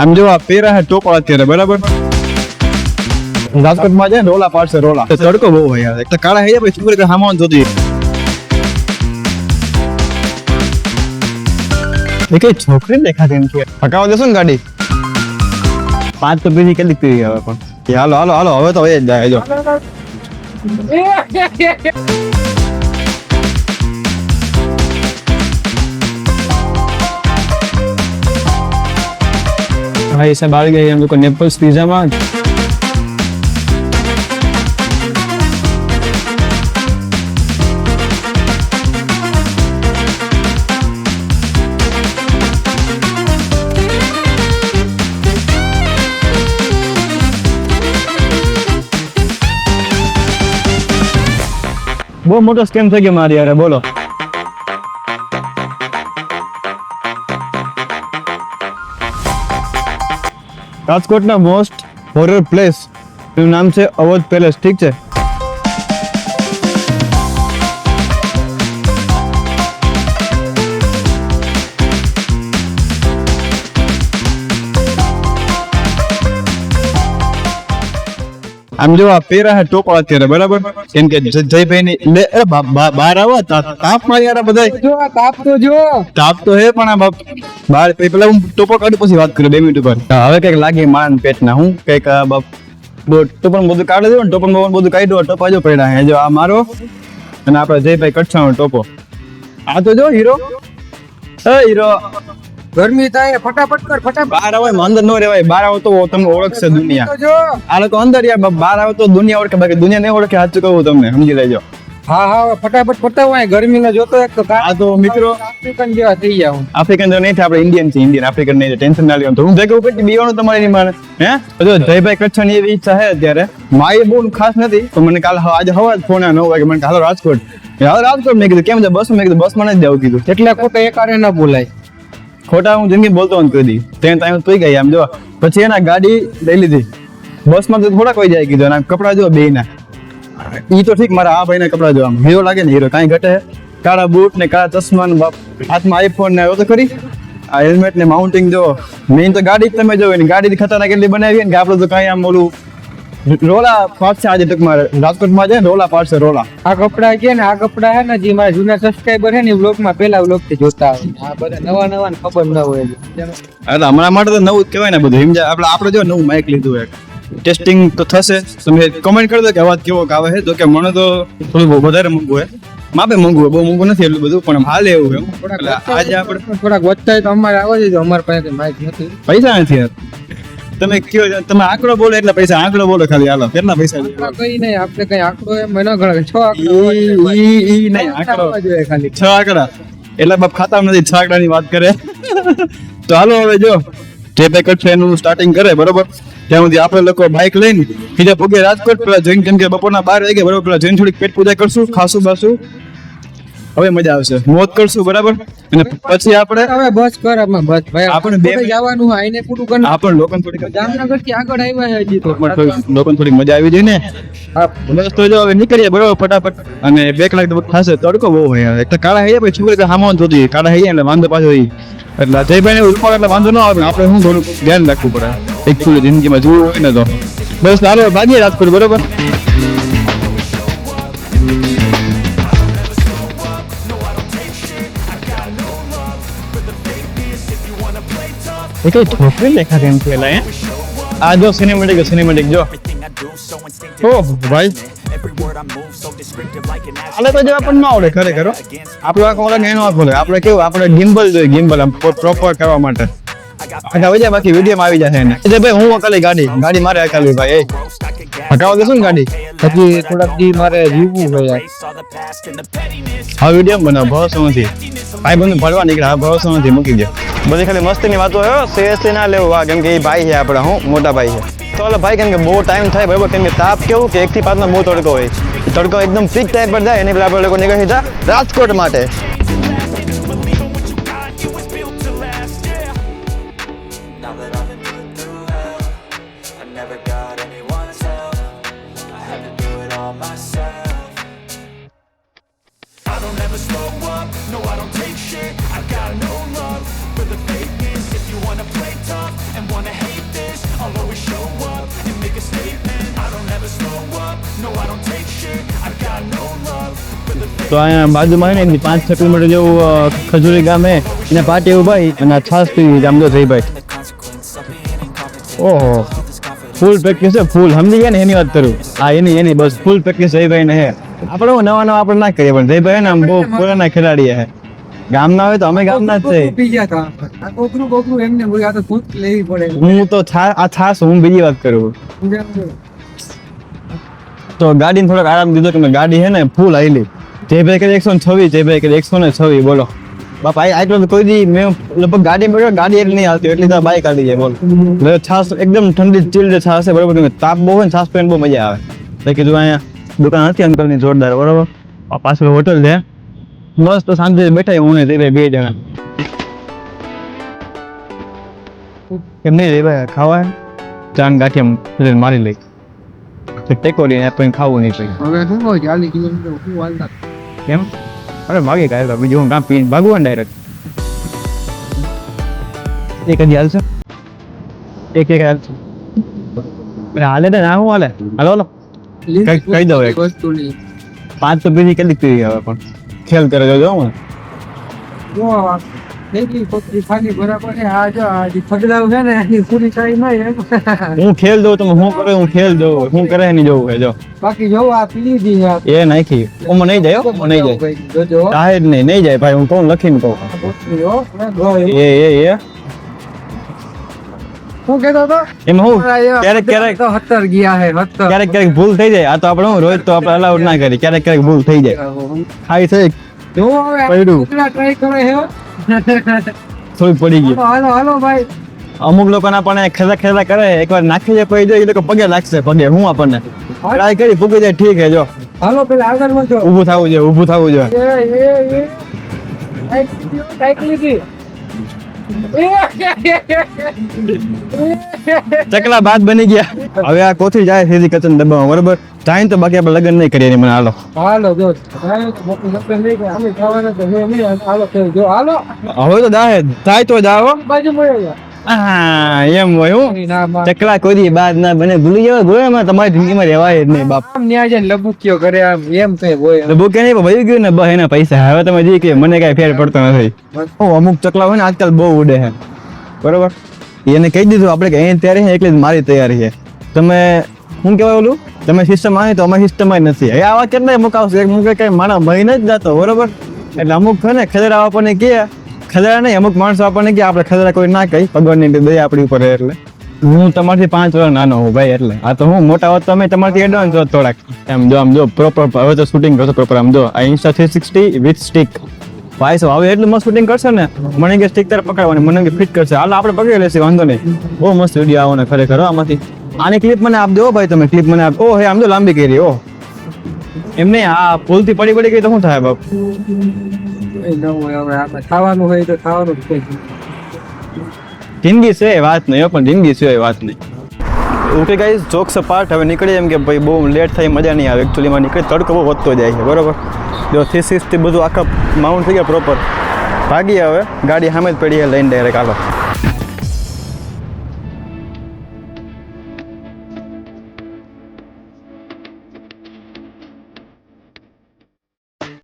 આમ જો આ પેરા હે ટોપા અત્યારે બરાબર રાજકોટમાં જાય રોલા પાડશે રોલા તડકો બહુ હોય યાર એક તો કાળા હૈયા પછી છોકરી હામવાનું જોતી એ કઈ છોકરી દેખાતી નથી પકાવા દેશો ને ગાડી 5 તો બીજી કેટલી પીવી હવે પણ હાલો હાલો હાલો હવે તો હોય જ જાય જો भाई सब आ गए हम लोग को नेपल्स पिज्जा में બહુ મોટો સ્કેમ થઈ ગયો મારી યાર બોલો રાજકોટના મોસ્ટ હોરર પ્લેસ એનું નામ છે અવધ પેલેસ ઠીક છે આમ જો આ પેરા હે ટોપા અત્યારે બરાબર કેમ કે જયભાઈ ની બહાર આવો તાપ માં યાર બધા જો તાપ તો હે પણ આ બહાર પેલા હું ટોપો કાઢું પછી વાત કરું 2 મિનિટ ઉપર હવે કઈક લાગે માન પેટ ના હું કઈક ટોપણ બધું કાઢી દઉં ને ટોપણ બધું કાઢ્યું ટોપા જો પડ્યા હે જો આ મારો અને આપડે જયભાઈ કચ્છાનો ટોપો આ તો જો હીરો હીરો ગરમી થાય ફટાફટ કર ફટાફટ બહાર આવે અંદર નો રહેવાય બહાર આવો તો તમને ઓળખશે દુનિયા જો આ લોકો અંદર યાર બહાર આવે તો દુનિયા ઓળખે બાકી દુનિયા નહીં ઓળખે સાચું કહું તમને સમજી લેજો હા હા ફટાફટ પતાવો ગરમી ને જોતો એક તો આ તો મિત્રો આફ્રિકન જેવા થઈ ગયા હું આફ્રિકન તો નહીં આપણે ઇન્ડિયન છે ઇન્ડિયન આફ્રિકન નહીં ટેન્શન ના લેવાનું તો હું જગ્યા ઉપર બીવાનું તમારી માને હે જો જયભાઈ કચ્છની એવી ઈચ્છા છે અત્યારે મારી બહુ ખાસ નથી તો મને કાલ આજે હવા ફોન 9 વાગે મને હાલો રાજકોટ મેં કીધું કેમ છે બસ મેં કીધું બસ માં જ જાવ કીધું એટલે ખોટા એકારે ન બોલાય ખોટા હું જિંદગી બોલતો નથી કહી દી ત્યાં ટાઈમ સુઈ ગઈ આમ જો પછી એના ગાડી લઈ લીધી બસ માં તો થોડા કોઈ જાય કીધું એના કપડા જો બે ના ઈ તો ઠીક મારા આ ભાઈ ના કપડા જો આમ હીરો લાગે ને હીરો કાંઈ ઘટે કાળા બૂટ ને કાળા ચશ્મા ને હાથમાં આઈફોન ને આવ્યો તો ખરી આ હેલ્મેટ ને માઉન્ટિંગ જો મેઇન તો ગાડી જ તમે જોવો ને ગાડી ખતરનાક એટલી બનાવી ને કે આપણે તો કાંઈ આમ ઓલું રોલા પાડશે આજે ટૂંકમાં રાજકોટમાં જાય ને રોલા પાડશે રોલા આ કપડા છે ને આ કપડા હે ને જે મારા જૂના સબસ્ક્રાઇબર હે ને વ્લોગ માં પેલા વ્લોગ થી જોતા આવે આ બધા નવા નવા ને ખબર ન હોય એટલે હમણાં માટે તો નવું જ કહેવાય ને બધું સમજાય આપણે જો નવું માઇક લીધું એક ટેસ્ટિંગ તો થશે તમે કમેન્ટ કરી દો કે અવાજ કેવો આવે છે તો કે મને તો થોડું વધારે મોંઘું હે માપે મોંઘું બહુ મોંઘું નથી એટલું બધું પણ હાલે એવું એમ આજે આપણે થોડાક વધતા તો અમારે આવે છે અમારી પાસે માઇક નથી પૈસા નથી યાર તમે કયો તમે આંકડો બોલો એટલે પૈસા આંકડો બોલો ખાલી હાલો કેટલા પૈસા કઈ નહીં આપણે કઈ આંકડો એમ ન ગણે 6 આંકડો નહીં આંકડો જોઈએ ખાલી 6 આંકડા એટલે બાપ ખાતા નથી 6 આંકડાની વાત કરે તો હાલો હવે જો જે પેકેટ છે એનું સ્ટાર્ટિંગ કરે બરોબર ત્યાં સુધી આપણે લોકો બાઇક લઈને સીધા પગે રાજકોટ પેલા જઈને કેમ કે બપોરના 12 વાગે બરોબર પેલા જઈને થોડીક પેટ પૂજા કરશું ખાસું બાસું હવે મજા આવશે મોજ કરશું બરાબર અને પછી આપણે હવે બસ કર આમાં બસ ભાઈ આપણે બે જવાનું આઈને પૂરું કરી આપણે લોકોને થોડી જામનગર થી આગળ આવ્યા છે હજી તો લોકોને થોડી મજા આવી જાય ને બસ તો જો હવે નીકળીએ બરોબર ફટાફટ અને 2 કલાક તો થશે તડકો બહુ હોય એક તો કાળા હૈયા પછી છોકરી હામવાનું જોતી કાળા હૈયા એટલે વાંધો પાછો એટલે જયભાઈ ને ઉપર એટલે વાંધો ન આવે આપણે શું થોડું ધ્યાન રાખવું પડે એક થોડી જિંદગીમાં જોવું હોય ને તો બસ હાલો ભાગીએ રાજકોટ બરોબર એ કઈ છોકરી દેખાતી એમ થયેલા હે આ જો સિનેમેટિક જો ઓ ભાઈ આલે તો જવા પણ ન આવડે ખરેખર આપણો આખો ઓલા એનો બોલે આપણે કેવું આપણે ગિમ્બલ જોઈએ ગિમ્બલ આમ પ્રોપર કરવા માટે આગળ વજા બાકી વિડીયોમાં આવી જશે એને એટલે ભાઈ હું અકાલી ગાડી મારે અકાલી ભાઈ એ હટાવો દેશું ને ગાડી હજી થોડાક દી મારે જીવવું હોય હા વિડીયો બનાવ ભરોસો નથી ભાઈ બંધ ભરવા નીકળ્યા ભરોસો નથી મૂકી દે બધી ખાલી મસ્તીની વાતો હોય સિરિયસલી ના લેવું કેમ કે એ ભાઈ છે આપણા હું મોટા ભાઈ છે તો એટલે ભાઈ કેમ કે બહુ ટાઈમ થાય બરાબર કેમ કે તાપ કેવું કે 1 થી 5 બહુ તડકો હોય તડકો એકદમ પીક ટાઈમ પર જાય એની પેલા આપણે લોકો નીકળી સીધા રાજકોટ માટે wanna play tough and wanna તો અહીંયા બાજુમાં છે ને 5-6 કિલોમીટર જેવું ખજૂરી ગામ હે એને પાટી ઉભાઈ અને આ છાસ પીવી છે આમ જો થઈ ભાઈ. ઓહો ફૂલ પ્રેક્ટિસ છે ફૂલ સમજી ગયા ને એની વાત કરું. હા એની બસ ફૂલ પ્રેક્ટિસ જયભાઈ ને હે. આપણે નવા આપણે ના કરીએ પણ જયભાઈ ને આમ બહુ પુરાના ખેલાડી હે. ગામના હોય તો અમે ગામના જ છે. પી ગયા હતા આ કોકરું એમને બોલી આ તો ફૂટ લેવી પડે. હું તો છાસ હું બીજી વાત કરું. તો ગાડીને થોડોક આરામ દીધો કે ગાડી હે ને ફૂલ આવેલી. જયભાઈ કરે 126, જયભાઈ કરે 126 બોલો બાપા. આટલો તો કોઈ દી મેં લગભગ ગાડી બેઠો ગાડી એટલી નહીં આવતી એટલી તો બાઈક આવી જાય બોલો. એટલે છાસ એકદમ ઠંડી ચીલ્ડ છાસ છે બરોબર. તાપ બહુ હોય ને છાસ પીને બહુ મજા આવે. એટલે કીધું અહીંયા દુકાન હતી અંકલની જોરદાર બરોબર. પાછળ હોટલ છે મસ્ત શાંતિ બેઠા હું ને જયભાઈ 2 જણા. એમ નહીં જયભાઈ ખાવા ચાન ગાંઠિયા મારી લઈ ટેકોરી આપણે ખાવું નહીં પછી. હવે શું કહો 40 કિલોમીટર શું હાલતા કેમ અરે ભાગી ગયા બીજું હું કામ પીને ભાગવું ને ડાયરેક્ટ. એક જ હાલશે એક હાલશે હાલે ને ના હું હાલે હાલો હાલો કહી દઉં એક વસ્તુની 5 તો બીજી કેટલી પીવી હવે પણ ખેલ કરે જો હું એટલી પતરી ખાલી બરાબર છે આ જો આ જે ફગડાવ છે ને એની પૂરી થાય નહીં હું ખેલ દઉં તમે હું કરે હું ખેલ દઉં હું કરે નહીં જોવું હે જો બાકી જો આ પીલી દી એ નાખી ઓમાં નહીં જાય હો નહીં જાય જોજો તાહેર નહીં જાય ભાઈ હું કહું લખીને કહું એ હું કહેતો હતો એમાં હું ક્યારેક તો 17 ગયા હે 17 ક્યારેક ભૂલ થઈ જાય આ તો આપણે હું રોજ તો આપણે અલાઉડ ના કરી ક્યારેક ભૂલ થઈ જાય ખાઈ થઈ જો હવે પડ્યું. ટ્રાય કરે હે થોડી પડી ગઈ હાલો હાલો ભાઈ અમુક લોકોને આપણને ખેલા કરે એકવાર નાખી જાય પછી એ લોકો પગે લાગશે પગે હું આપણને ટ્રાય કરી પૂકી જાય ઠીક હે જો હાલો પેલા આગળ વધો ઊભું થવું જોઈએ ચકલા બાદ બની ગયા હવે આ કોથી જાય સીધી કચન દબાવવા બરોબર ટાઈમ તો બાકી આપણે લગ્ન નહીં કરીએ મને હાલો હાલો જો અમે ખાવાના તો હે નહીં હાલો જો હાલો હવે તો દાહે થાય તો જાઓ બાજુ મળે હા એમ હોય હું ચકલા કોઈ દી બાદ ના બને ભૂલી જવા ગોળામાં તમારી જિંદગીમાં રહેવાય જ નહીં બાપ આમ ન્યા જઈને લબુક્યો કરે આમ એમ કઈ હોય તો બુકે નહીં ભરી ગયું ને બસ એના પૈસા હવે તમે જી કે મને કઈ ફેર પડતો નથી અમુક ચકલા હોય ને આજકાલ બહુ ઉડે છે બરોબર એને કહી દીધું આપણે કે અહીં તૈયારી છે એટલે જ મારી તૈયારી છે તમે શું કહેવાય ઓલું તમે સિસ્ટમ આવી તો અમારી સિસ્ટમ જ નથી હવે આવા કેટલાય અમુક આવશે એક મુકે કઈ માણસ મહિને જ જતો બરોબર એટલે અમુક છે ને ખદેડા આપણને કહે ખદેડા નહીં અમુક માણસો આપણને કે આપણે ખદેડા કોઈ ના કહી ભગવાનની દયા આપણી ઉપર એટલે હું તમારથી 5 વર્ષ નાનો હું ભાઈ એટલે આ તો હું મોટા હોત તો અમે તમારથી એડવાન્સ હોત થોડાક એમ જો પ્રોપર હવે તો શૂટિંગ કરશો પ્રોપર આમ જો આ ઇન્સ્ટા 360 વિથ સ્ટિક ભાઈ સાહેબ હવે એટલું મસ્ત શૂટિંગ કરશે ને મને કે સ્ટિક તારે પકડવાની મને કે ફિટ કરશે હાલ આપણે પકડી લેશે વાંધો નહીં બહુ મસ્ત વિડીયો આવો ને ખરેખર આમાંથી આની ક્લિપ મને આપ દો ભાઈ તમે ક્લિપ મને આપ ઓ હે આમ તો લાંબી કરી ઓ એમ નહીં આ પુલથી પડી ગઈ તો શું થાય બાપ ખાવાનું હોય તો ખાવાનું જિંદગી છે વાત નહીં પણ જિંદગી છે વાત નહીં ઓકે ગાઈઝ જોક્સ પાર્ટ હવે નીકળી એમ કે ભાઈ બહુ લેટ થાય મજા નહીં આવે એકચ્યુઅલીમાં નીકળી તડકો બહુ વધતો જાય છે બરોબર જો 360 બધું આખા માઉન્ટ થઈ ગયા પ્રોપર ભાગીએ હવે ગાડી સામે જ પડી લઈને ડાયરેક્ટ હાલો